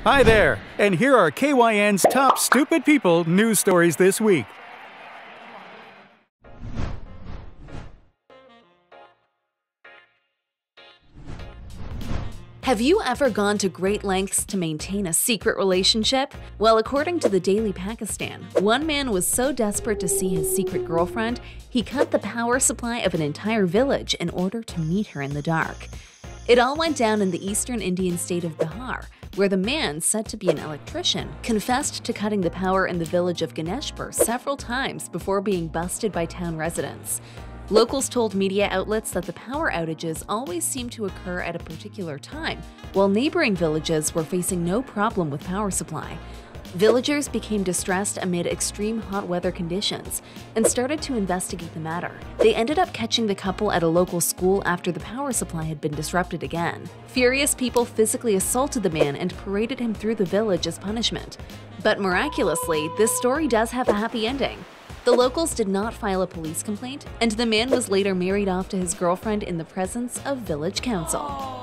Hi there, and here are KYN's top stupid people news stories this week. Have you ever gone to great lengths to maintain a secret relationship? Well, according to the Daily Pakistan, one man was so desperate to see his secret girlfriend, he cut the power supply of an entire village in order to meet her in the dark. It all went down in the eastern Indian state of Bihar, where the man, said to be an electrician, confessed to cutting the power in the village of Ganeshpur several times before being busted by town residents. Locals told media outlets that the power outages always seemed to occur at a particular time, while neighboring villages were facing no problem with power supply. Villagers became distressed amid extreme hot weather conditions and started to investigate the matter. They ended up catching the couple at a local school after the power supply had been disrupted again. Furious people physically assaulted the man and paraded him through the village as punishment. But miraculously, this story does have a happy ending. The locals did not file a police complaint, and the man was later married off to his girlfriend in the presence of village council.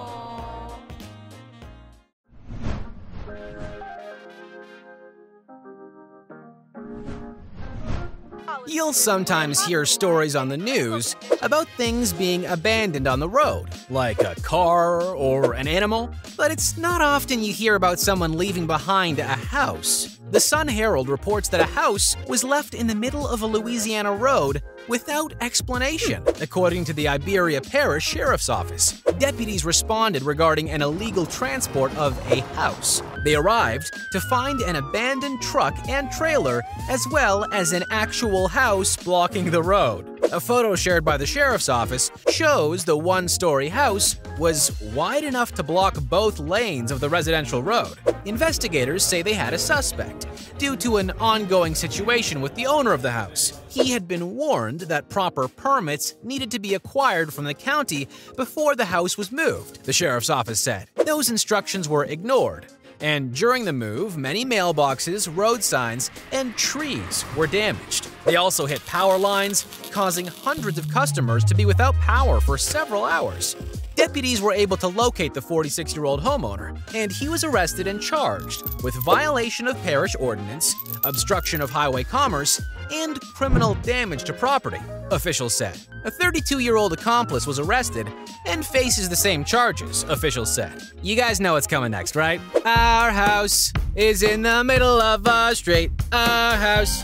You'll sometimes hear stories on the news about things being abandoned on the road, like a car or an animal, but it's not often you hear about someone leaving behind a house. The Sun-Herald reports that a house was left in the middle of a Louisiana road without explanation, according to the Iberia Parish Sheriff's Office. Deputies responded regarding an illegal transport of a house. They arrived to find an abandoned truck and trailer, as well as an actual house blocking the road. A photo shared by the Sheriff's Office shows the one-story house was wide enough to block both lanes of the residential road. Investigators say they had a suspect, due to an ongoing situation with the owner of the house. He had been warned that proper permits needed to be acquired from the county before the house was moved, the Sheriff's Office said. Those instructions were ignored, and during the move, many mailboxes, road signs, and trees were damaged. They also hit power lines, causing hundreds of customers to be without power for several hours. Deputies were able to locate the 46-year-old homeowner, and he was arrested and charged with violation of parish ordinance, obstruction of highway commerce, and criminal damage to property, officials said. A 32-year-old accomplice was arrested and faces the same charges, officials said. You guys know what's coming next, right? Our house is in the middle of a street. Our house.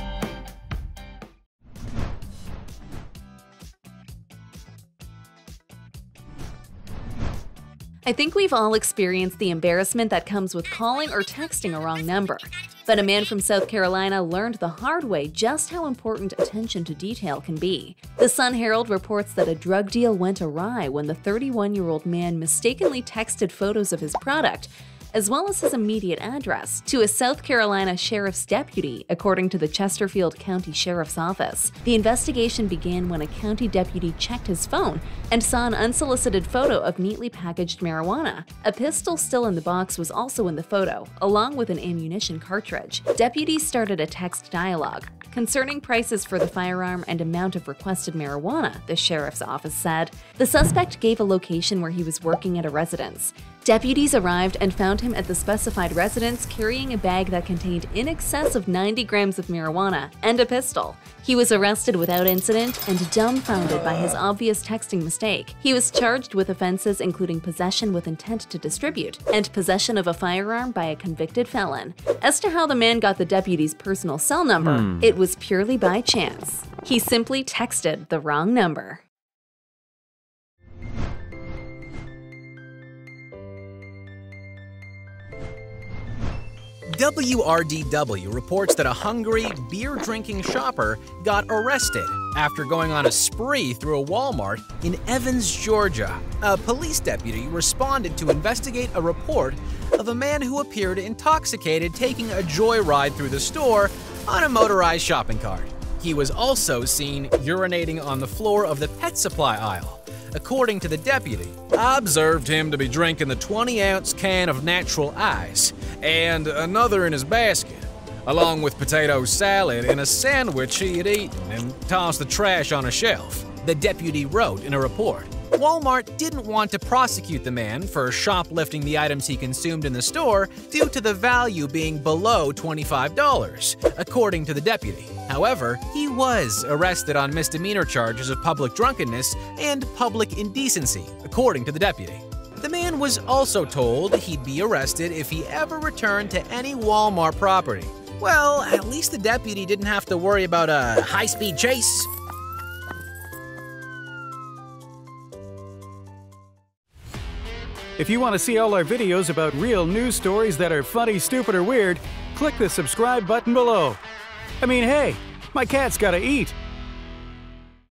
I think we've all experienced the embarrassment that comes with calling or texting a wrong number. But a man from South Carolina learned the hard way just how important attention to detail can be. The Sun-Herald reports that a drug deal went awry when the 31-year-old man mistakenly texted photos of his product, as well as his immediate address, to a South Carolina sheriff's deputy, according to the Chesterfield County Sheriff's Office. The investigation began when a county deputy checked his phone and saw an unsolicited photo of neatly packaged marijuana. A pistol still in the box was also in the photo, along with an ammunition cartridge. Deputies started a text dialogue concerning prices for the firearm and amount of requested marijuana, the sheriff's office said. The suspect gave a location where he was working at a residence. Deputies arrived and found him at the specified residence carrying a bag that contained in excess of 90 grams of marijuana and a pistol. He was arrested without incident and dumbfounded by his obvious texting mistake. He was charged with offenses including possession with intent to distribute and possession of a firearm by a convicted felon. As to how the man got the deputy's personal cell number, it was purely by chance. He simply texted the wrong number. WRDW reports that a hungry, beer-drinking shopper got arrested after going on a spree through a Walmart in Evans, Georgia. A police deputy responded to investigate a report of a man who appeared intoxicated taking a joyride through the store on a motorized shopping cart. He was also seen urinating on the floor of the pet supply aisle. According to the deputy, I observed him to be drinking the 20-ounce can of natural ice and another in his basket, along with potato salad and a sandwich he had eaten and tossed the trash on a shelf, the deputy wrote in a report. Walmart didn't want to prosecute the man for shoplifting the items he consumed in the store due to the value being below $25, according to the deputy. However, he was arrested on misdemeanor charges of public drunkenness and public indecency, according to the deputy. The man was also told he'd be arrested if he ever returned to any Walmart property. Well, at least the deputy didn't have to worry about a high-speed chase. If you want to see all our videos about real news stories that are funny, stupid, or weird, click the subscribe button below. I mean, hey, my cat's gotta eat.